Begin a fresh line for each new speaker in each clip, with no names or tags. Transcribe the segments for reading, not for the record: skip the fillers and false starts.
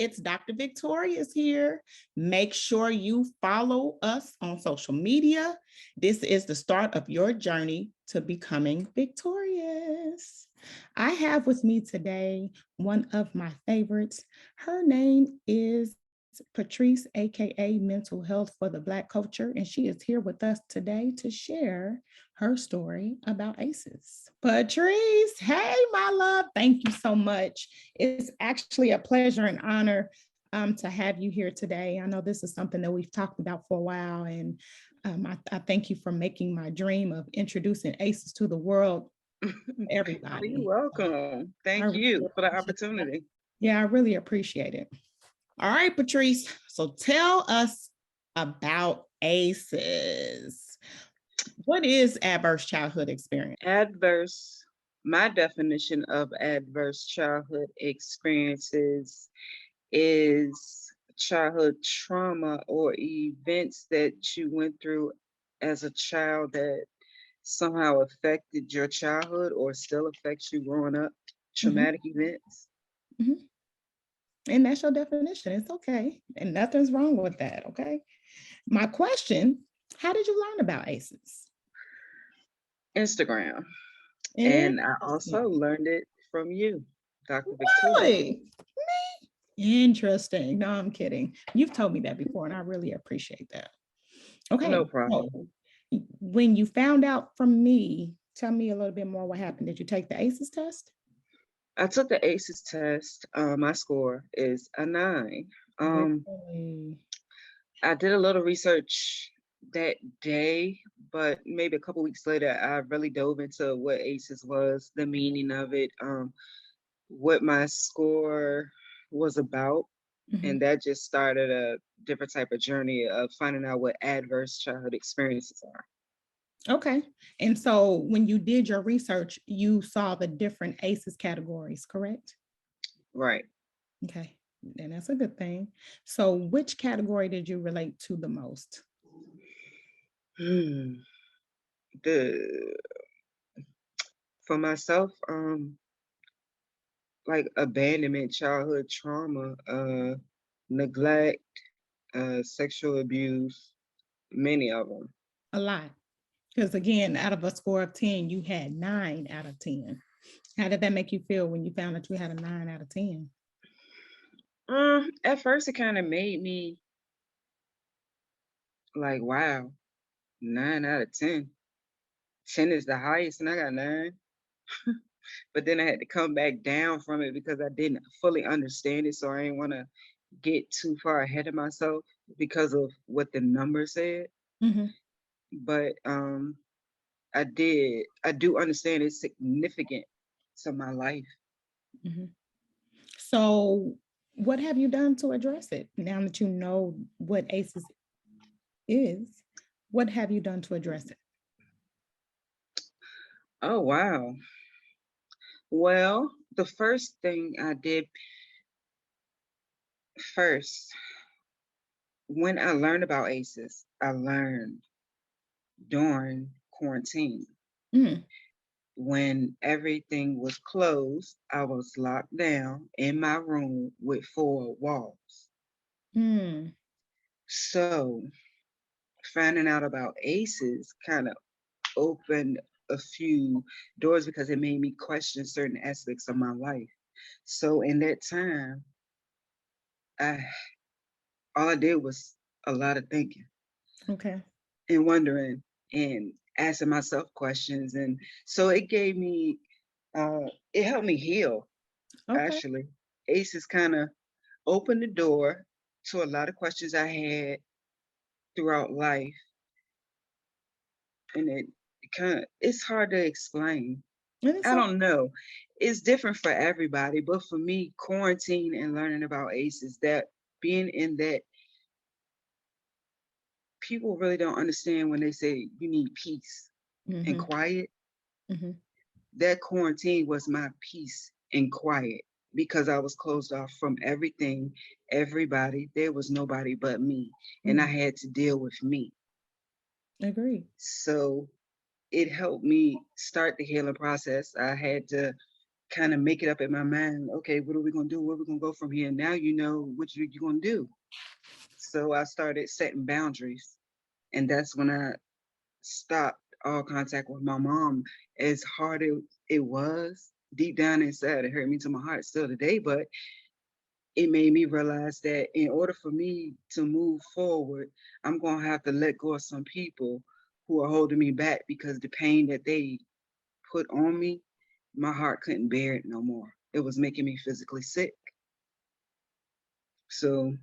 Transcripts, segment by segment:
it's Dr. VicTORIEus here. Make sure you follow us on social media. This is the start of your journey to becoming victorious. I have with me today one of my favorites. Her name is Patrice, aka Mental Health for the Black Culture, and she is here with us today to share her story about ACEs. Patrice, hey, my love, thank you so much. It's actually a pleasure and honor to have you here today. I know this is something that we've talked about for a while, and I thank you for making my dream of introducing ACEs to the world, everybody.
You're welcome. Thank you for the opportunity.
Yeah, I really appreciate it. All right, Patrice. So tell us about ACEs. What is adverse childhood experience?
My definition of adverse childhood experiences is childhood trauma or events that you went through as a child that somehow affected your childhood or still affects you growing up, traumatic events.
Mm-hmm. And that's your definition. It's okay. And nothing's wrong with that. Okay. My question, how did you learn about ACEs?
Instagram. And I also learned it from you, Dr. VicTORIEus.
Really? Me? Interesting. No, I'm kidding. You've told me that before, and I really appreciate that. Okay.
No problem.
So, when you found out from me, tell me a little bit more what happened. Did you take the ACEs test?
I took the ACEs test. My score is a 9.
Really?
I did a little research that day, but maybe a couple weeks later, I really dove into what ACEs was, the meaning of it, what my score was about. And that just started a different type of journey of finding out what adverse childhood experiences are.
Okay. And so when you did your research, you saw the different ACEs categories, correct?
Right.
Okay. And that's a good thing. So which category did you relate to the most?
For myself, like abandonment, childhood trauma, neglect, sexual abuse, many of them.
A lot. Because again, out of a score of 10, you had 9 out of 10. How did that make you feel when you found that you had a 9 out of 10?
At first, it kind of made me like, wow, 9 out of 10. 10 is the highest, and I got 9. But then I had to come back down from it because I didn't fully understand it. So I didn't want to get too far ahead of myself because of what the number said. But I do understand it's significant to my life.
So what have you done to address it? Now that you know what ACEs is, what have you done to address it?
Oh, wow. Well, the first thing I did first, when I learned about ACEs, I learned during quarantine. When everything was closed, I was locked down in my room with 4 walls. So finding out about ACEs kind of opened a few doors because it made me question certain aspects of my life. So in that time, all I did was a lot of thinking.
Okay.
And wondering and asking myself questions. And so it gave me, it helped me heal, actually. ACEs kind of opened the door to a lot of questions I had throughout life. And it's hard to explain. I don't know. It's different for everybody, but for me, quarantine and learning about ACEs, that being in that, people really don't understand when they say you need peace and quiet. That quarantine was my peace and quiet because I was closed off from everything, everybody. There was nobody but me, and I had to deal with me.
Agree.
So it helped me start the healing process. I had to kind of make it up in my mind, okay, what are we gonna do? Where we gonna go from here? Now you know what you're gonna do. So I started setting boundaries. And that's when I stopped all contact with my mom. As hard it was, deep down inside, it hurt me to my heart still today, but it made me realize that in order for me to move forward, I'm gonna have to let go of some people who are holding me back because the pain that they put on me, my heart couldn't bear it no more. It was making me physically sick. So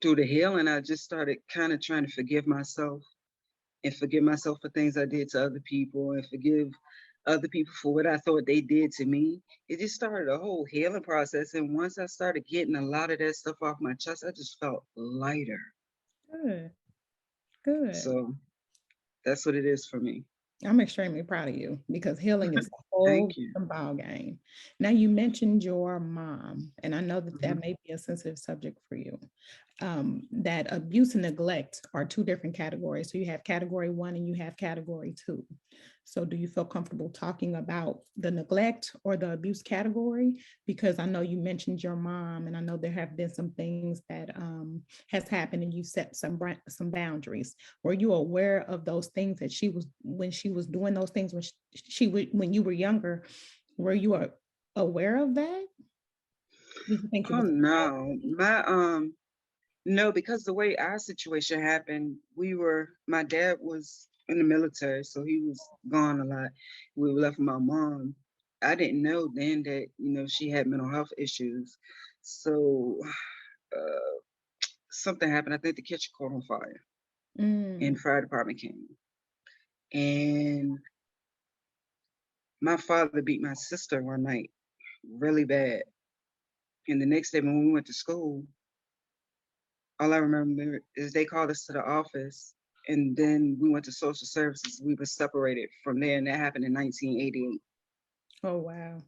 through the healing, I just started kind of trying to forgive myself and forgive myself for things I did to other people and forgive other people for what I thought they did to me. It just started a whole healing process. And once I started getting a lot of that stuff off my chest, I just felt lighter.
Good, good.
So that's what it is for me.
I'm extremely proud of you because healing is a whole
Thank you.
different ball game. Now, you mentioned your mom, and I know that
Mhm.
may be a sensitive subject for you. That abuse and neglect are two different categories. So you have category 1 and you have category 2. So do you feel comfortable talking about the neglect or the abuse category? Because I know you mentioned your mom, and I know there have been some things that has happened, and you set some boundaries. Were you aware of those things that when she was doing those things when you were younger? Were you aware of that? Did you think it
Oh
was
no. No, because the way our situation happened, my dad was in the military, so he was gone a lot. We were left with my mom. I didn't know then that, she had mental health issues. So uh, something happened. I think the kitchen caught on fire and
Mm.
the fire department came. And my father beat my sister one night really bad. And the next day when we went to school, all I remember is they called us to the office and then we went to social services. We were separated from there, and that happened in 1988.
Oh, wow.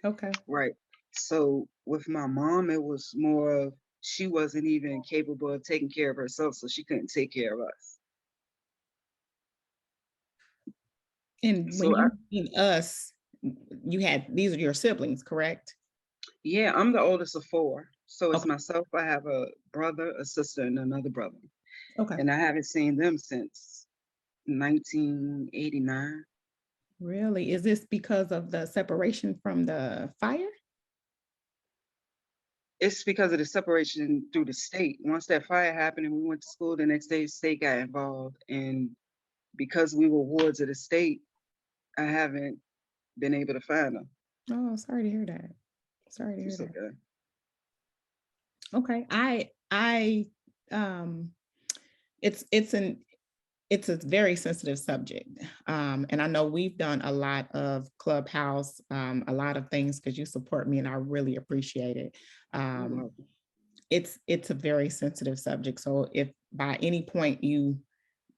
Okay.
Right. So with my mom, it was more of she wasn't even capable of taking care of herself, so she couldn't take care of us.
And when
So I,
you mean us, these are your siblings, correct?
yeah, I'm the oldest of four. So it's
Okay.
myself. I have a brother, a sister, and another brother.
Okay.
And I haven't seen them since 1989.
Really? Is this because of the separation from the fire?
It's because of the separation through the state. Once that fire happened and we went to school, the next day the state got involved. And because we were wards of the state, I haven't been able to find them.
Oh, sorry to hear that. Sorry to hear
It's
that.
okay.
Okay. Um, it's it's an it's a very sensitive subject. And I know we've done a lot of Clubhouse, a lot of things because you support me and I really appreciate it.
You're
Um,
welcome.
it's a very sensitive subject. So if by any point you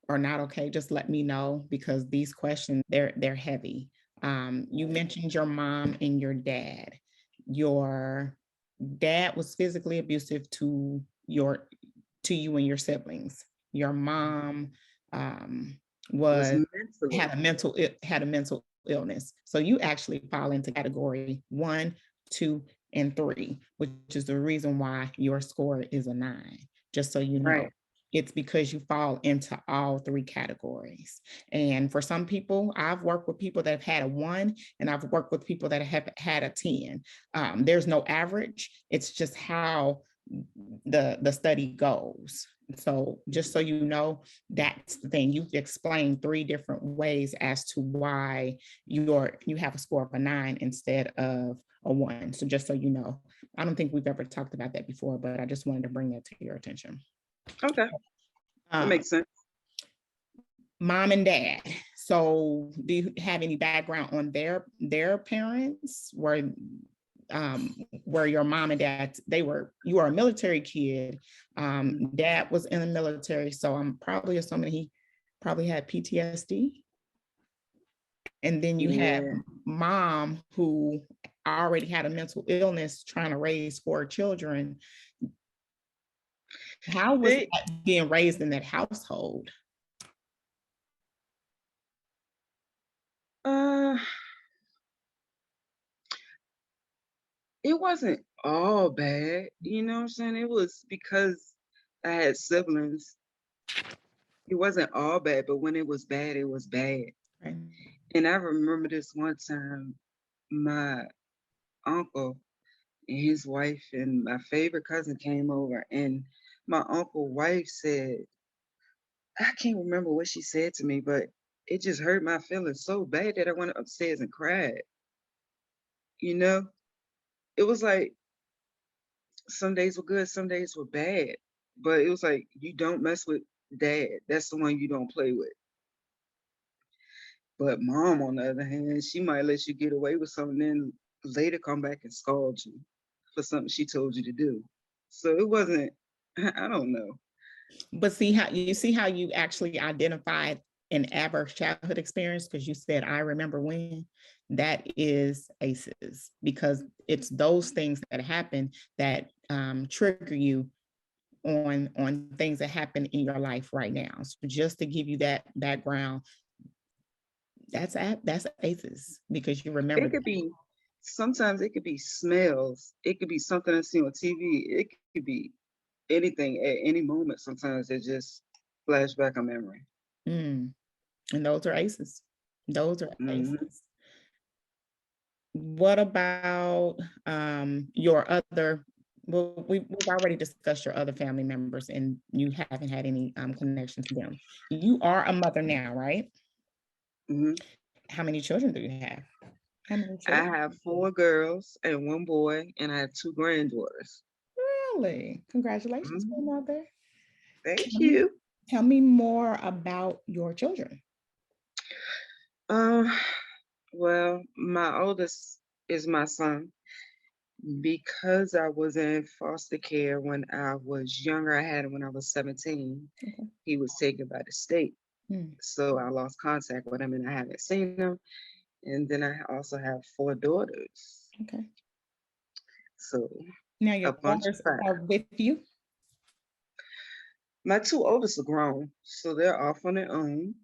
are not okay, just let me know because these questions, they're heavy. You mentioned your mom and your dad. Your dad was physically abusive to you and your siblings. Your mom
Was
was
mentally
had a mental illness. So you actually fall into category 1, 2, and 3, which is the reason why your score is a 9. Just so you know,
right.
it's because you fall into all 3 categories. And for some people, I've worked with people that have had a 1, and I've worked with people that have had a 10. There's no average. It's just how the study goes. So just so you know, that's the thing. You've explained 3 different ways as to why you have a score of a 9 instead of a 1. So just so you know, I don't think we've ever talked about that before, but I just wanted to bring that to your attention.
Okay, that
Um,
makes sense.
Mom and dad. So do you have any background on their parents? Where your mom and dad, you were a military kid. Dad was in the military, so I'm probably assuming he probably had PTSD. And then you have
Yeah.
mom who already had a mental illness trying to raise 4 children. How was
They
that being raised in that household?
uh it wasn't all bad, you know what I'm saying? It was because I had siblings. It wasn't all bad, but when it was bad, it was bad.
Right.
And I remember this one time, my uncle and his wife and my favorite cousin came over, and my uncle wife said, I can't remember what she said to me, but it just hurt my feelings so bad that I went upstairs and cried. You know, it was like some days were good, some days were bad, but it was like you don't mess with dad. That's the one you don't play with. But mom, on the other hand, she might let you get away with something, then later come back and scold you for something she told you to do. So it wasn't. I don't know.
But see how you actually identified an adverse childhood experience because you said I remember when. That is ACEs because it's those things that happen that trigger you on things that happen in your life right now. So just to give you that background, that's ACEs because you remember
It
that.
could be sometimes it could be smells. It could be something I see on TV. It could be anything at any moment. Sometimes it just flashback a memory.
Mm, and those are ACEs. Those are
Hmm.
ACEs. What about your other? Well, we've already discussed your other family members, and you haven't had any connection to them. You are a mother now, right?
Hmm.
How many children do you have? How many
I
children?
have 4 girls and 1 boy, and I have 2 granddaughters.
Really? Congratulations,
Hmm.
mother.
Thank
Tell me,
you.
tell me more about your children.
Um, well, my oldest is my son. Because I was in foster care when I was younger, I had him when I was 17.
Okay.
He was taken by the state.
Mm,
So I lost contact with him and I haven't seen him. And then I also have 4 daughters.
okay.
So
Now your
a bunch of
daughters
five.
are with you.
My 2 oldest are grown, so they're off on their own.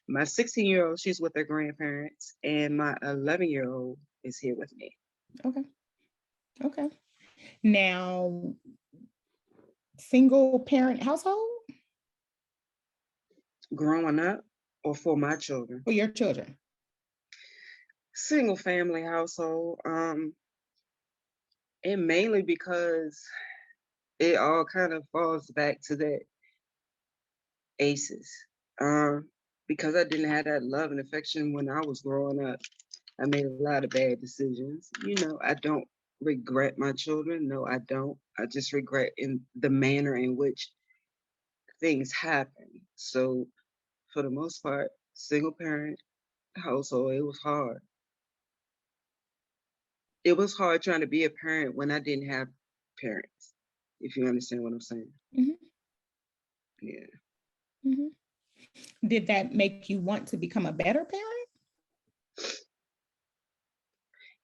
My 16-year-old, she's with her grandparents, and my 11-year-old is here with me.
Okay. Okay. Now, single parent household
Growing up, or for my children,
for your children.
single family household. And mainly because it all kind of falls back to that ACEs. Um, because I didn't have that love and affection when I was growing up, I made a lot of bad decisions. I don't regret my children. No, I don't. I just regret in the manner in which things happen. So for the most part, single parent household, it was hard. It was hard trying to be a parent when I didn't have parents, if you understand what I'm saying.
Mhm,
Yeah.
mhm. Did that make you want to become a better parent?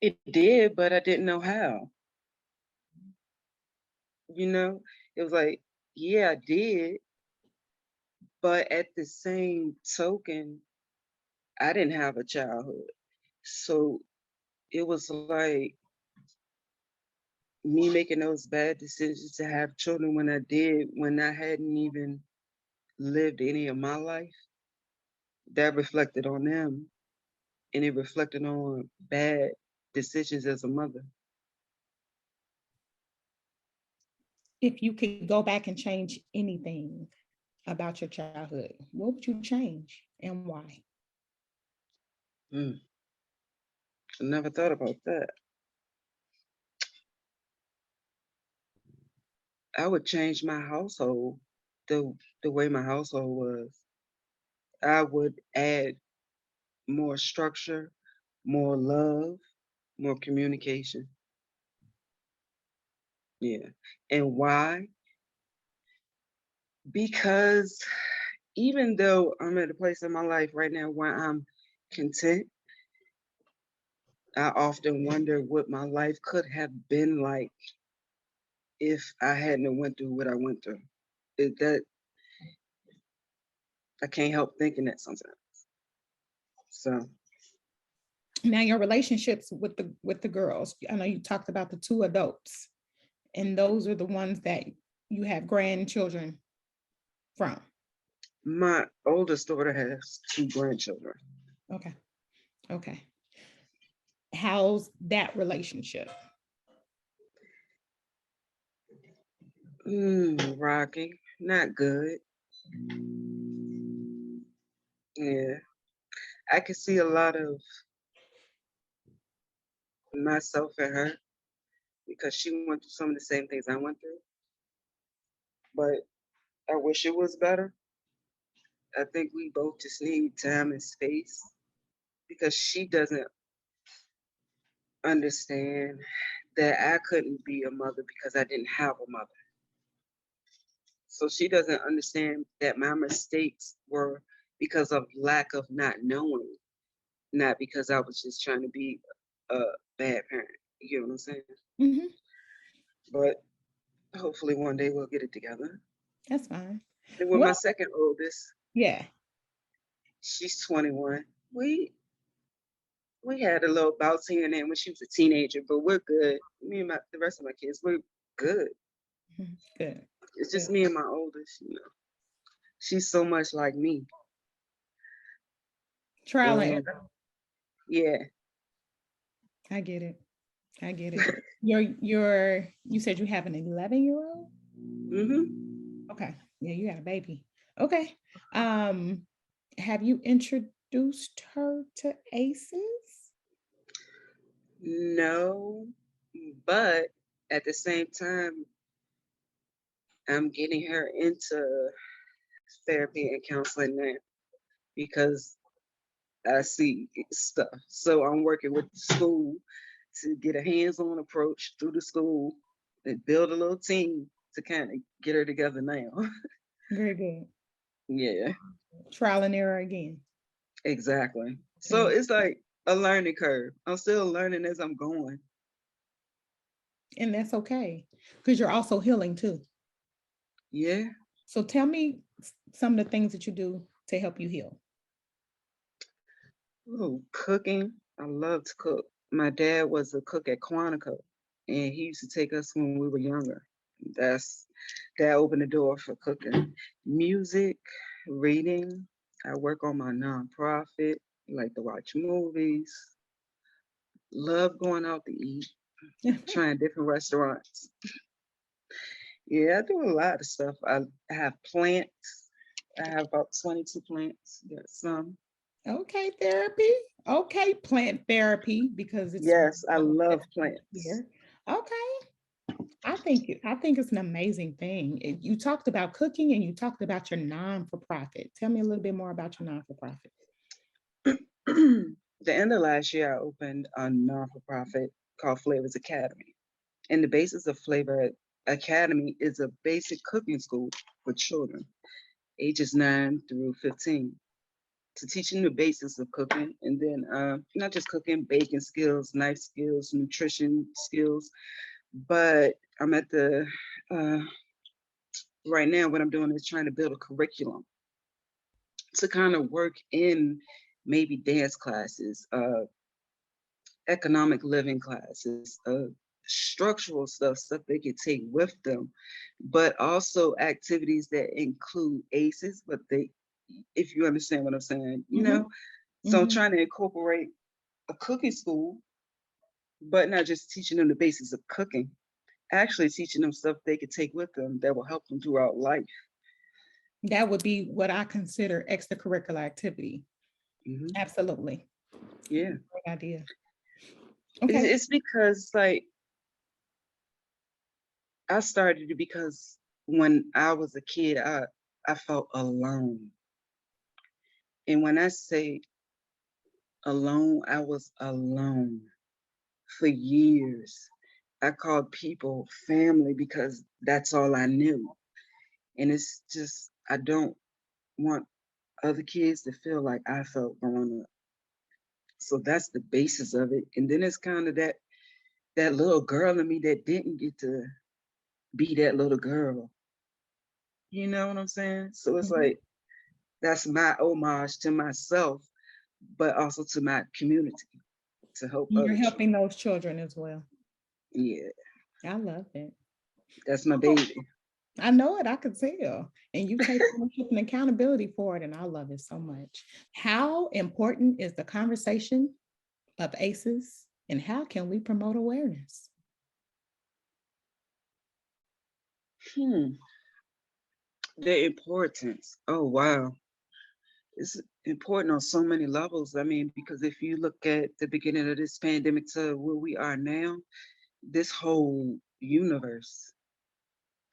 It did, but I didn't know how. You know, it was like, yeah, I did, but at the same token, I didn't have a childhood. So it was like me making those bad decisions to have children when I did, when I hadn't even lived any of my life, that reflected on them and it reflected on bad decisions as a mother.
If you could go back and change anything about your childhood, what would you change and why?
Mm, I never thought about that. I would change my household, the way my household was. I would add more structure, more love, more communication. Yeah. And why? Because even though I'm at a place in my life right now where I'm content, I often wonder what my life could have been like if I hadn't went through what I went through. That I can't help thinking that sometimes. So
Now your relationships with the girls. I know you talked about the two adults, and those are the ones that you have grandchildren from.
My oldest daughter has 2 grandchildren.
Okay. Okay. How's that relationship?
Rocky, not good. Yeah, I can see a lot of myself in her because she went through some of the same things I went through. But I wish it was better. I think we both just need time and space because she doesn't understand that I couldn't be a mother because I didn't have a mother. So she doesn't understand that my mistakes were because of lack of not knowing, not because I was just trying to be a bad parent. You know what I'm saying?
Mm-hmm.
But hopefully one day we'll get it together.
That's fine.
And with my
Well,
second oldest,
yeah.
she's 21. We had a little bouts here and there when she was a teenager, but we're good. Me and the rest of my kids, we're good.
Mhm. Good.
It's
Good.
just me and my oldest, you know. She's so much like me.
Trial and
And
error.
yeah.
I get it. I get it. You said you have an 11-year-old?
Mm-hmm.
Okay. Yeah, you got a baby. Okay. Have you introduced her to ACEs?
No, but at the same time, I'm getting her into therapy and counseling now because I see stuff. So I'm working with the school to get a hands-on approach through the school and build a little team to kind of get her together now.
Very good.
Yeah,
Trial and error again.
exactly. So
Mm.
it's like a learning curve. I'm still learning as I'm going.
And that's okay because you're also healing too.
Yeah.
So tell me some of the things that you do to help you heal.
Oh, cooking. I love to cook. My dad was a cook at Quantico, and he used to take us when we were younger. That's that opened the door for cooking. Music, reading. I work on my nonprofit. I like to watch movies. Love going out to eat, trying different restaurants. Yeah, I do a lot of stuff. I have plants. I have about 22 plants. Got some.
Okay, therapy. Okay, plant therapy because it's
Yes, I love plants.
here. Okay. I think it's an amazing thing. You talked about cooking and you talked about your non-for-profit. Tell me a little bit more about your non-for-profit.
The end of last year, I opened a non-for-profit called Flavors Academy. And the basis of Flavor Academy is a basic cooking school for children, ages 9 through 15, to teach them the basics of cooking. And then not just cooking, baking skills, knife skills, nutrition skills. But I'm at the, uh, right now, what I'm doing is trying to build a curriculum to kind of work in maybe dance classes, economic living classes, structural stuff they could take with them, but also activities that include ACEs, but if you understand what I'm saying, you
Mm-hmm.
know. So I'm
Mm-hmm.
trying to incorporate a cooking school, but not just teaching them the basics of cooking, actually teaching them stuff they could take with them that will help them throughout life.
That would be what I consider extracurricular activity.
Hmm.
Absolutely.
Yeah,
Great idea.
it's,
Okay.
it's because like I started it because when I was a kid, I felt alone. And when I say alone, I was alone for years. I called people family because that's all I knew. And it's just, I don't want other kids to feel like I felt growing up. So that's the basis of it. And then it's kind of that little girl in me that didn't get to be that little girl. You know what I'm saying? So it's
Mhm.
like that's my homage to myself, but also to my community. to help
You're
other
helping
children.
those children as well.
Yeah,
I love it.
that's my
Oh,
baby.
I know it. I could tell. And you take ownership and accountability for it. And I love it so much. How important is the conversation of ACEs and how can we promote awareness?
Hmm. The importance. Oh wow. It's important on so many levels. I mean, because if you look at the beginning of this pandemic to where we are now, this whole universe,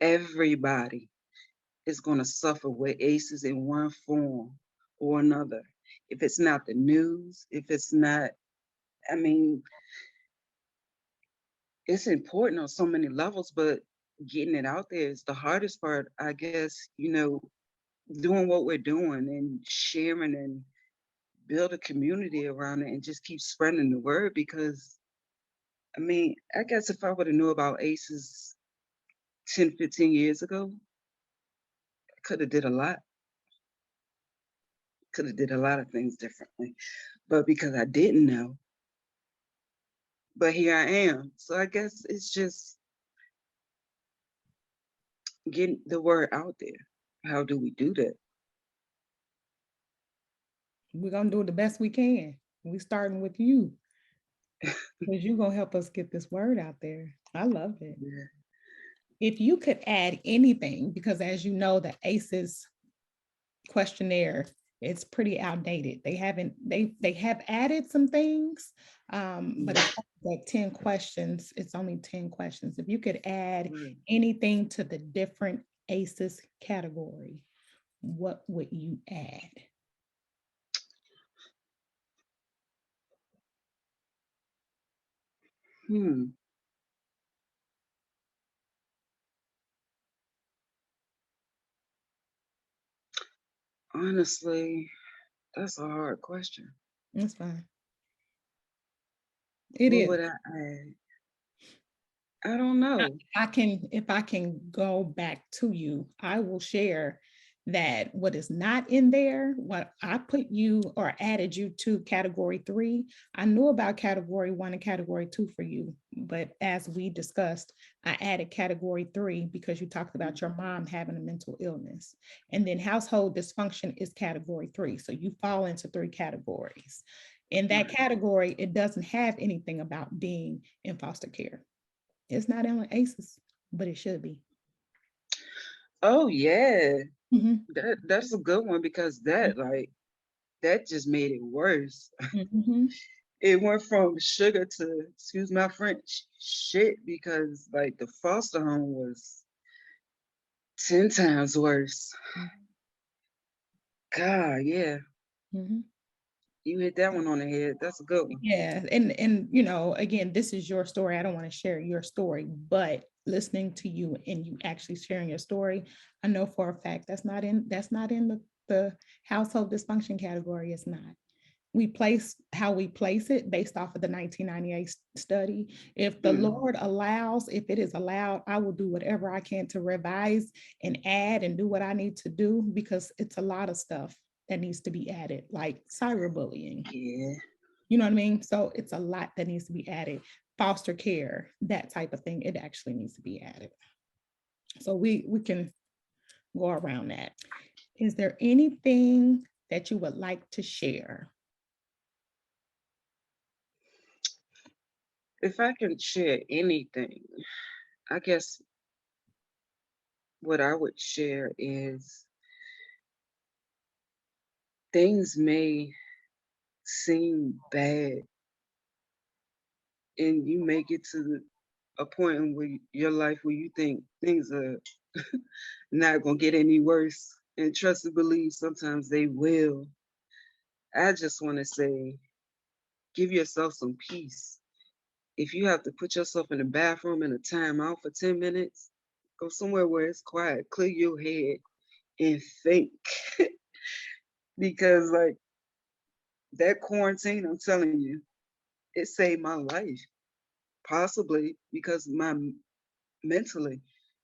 everybody is going to suffer with ACEs in one form or another. If it's not the news, if it's not, I mean, it's important on so many levels, but getting it out there is the hardest part, I guess, doing what we're doing and sharing and build a community around it and just keep spreading the word because I mean, I guess if I would have knew about ACEs 10, 15 years ago, I could have did a lot. Could have did a lot of things differently. But because I didn't know, but here I am. So I guess it's just getting the word out there. How do we do that?
We're going to do the best we can. We starting with you because you're going to help us get this word out there. I love it.
Yeah.
If you could add anything, because as you know, the ACEs questionnaire, it's pretty outdated. They have added some things, but it's like 10 questions. It's only 10 questions. If you could add
Right.
anything to the different ACEs category, what would you add?
Hmm. Honestly, that's a hard question.
That's fine. It
What
is.
would I add? I don't know.
I can, if I can go back to you, I will share that what is not in there, what I put you or added you to category 3, I knew about category 1 and category 2 for you, but as we discussed, I added category 3 because you talked about your mom having a mental illness. And then household dysfunction is category 3. So you fall into 3 categories. In that
Right.
category, it doesn't have anything about being in foster care. It's not on ACEs, but it should be.
Oh yeah.
Mhm,
That's a good one because that just made it worse.
mhm,
It went from sugar to, excuse my French, shit because like the foster home was 10 times worse. God, yeah.
mhm.
You hit that one on the head. That's a good one.
Yeah, and you know, again, this is your story. I don't want to share your story, but listening to you and you actually sharing your story, I know for a fact that's not in the household dysfunction category. It's not. We place how we place it based off of the 1998 study. If the
Mm,
Lord allows, if it is allowed, I will do whatever I can to revise and add and do what I need to do because it's a lot of stuff that needs to be added, like cyberbullying.
yeah.
You know what I mean? So it's a lot that needs to be added. Foster care, that type of thing, it actually needs to be added. So we can go around that. Is there anything that you would like to share?
If I can share anything, I guess what I would share is things may seem bad and you may get to a point in your life where you think things are not going to get any worse. And trust and believe sometimes they will. I just want to say, give yourself some peace. If you have to put yourself in the bathroom in a timeout for 10 minutes, go somewhere where it's quiet, clear your head, and think. Because, like, that quarantine, I'm telling you, it saved my life. Possibly because mentally,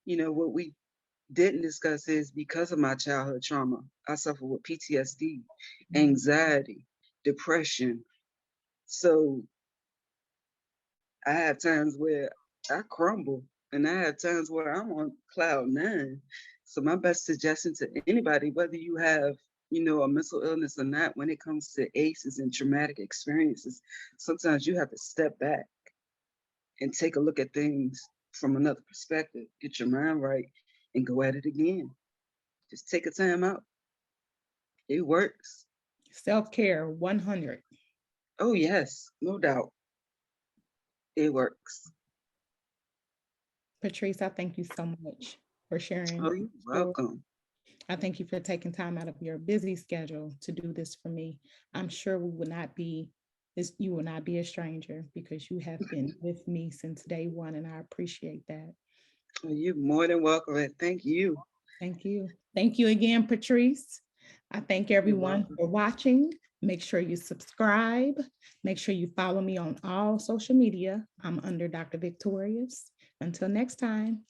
what we didn't discuss is because of my childhood trauma, I suffer with PTSD,
Mhm.
anxiety, depression. So I have times where I crumble, and I have times where I'm on cloud nine. So my best suggestion to anybody, whether you have, a mental illness or not, when it comes to ACEs and traumatic experiences, sometimes you have to step back and take a look at things from another perspective, get your mind right, and go at it again. Just take a time out. It works.
Self-care 100.
Oh, yes, no doubt. It works.
Patrice, I thank you so much for sharing
Oh,
your
you're
story.
welcome.
I thank you for taking time out of your busy schedule to do this for me. I'm sure we would not be this, you will not be a stranger because you have been with me since day one, and I appreciate that.
Oh, you're more than welcome, and thank you.
Thank you. Thank you again, Patrice. I thank
You're
everyone
welcome.
for watching. Make sure you subscribe. Make sure you follow me on all social media. I'm under Dr. VicTORIEus. Until next time.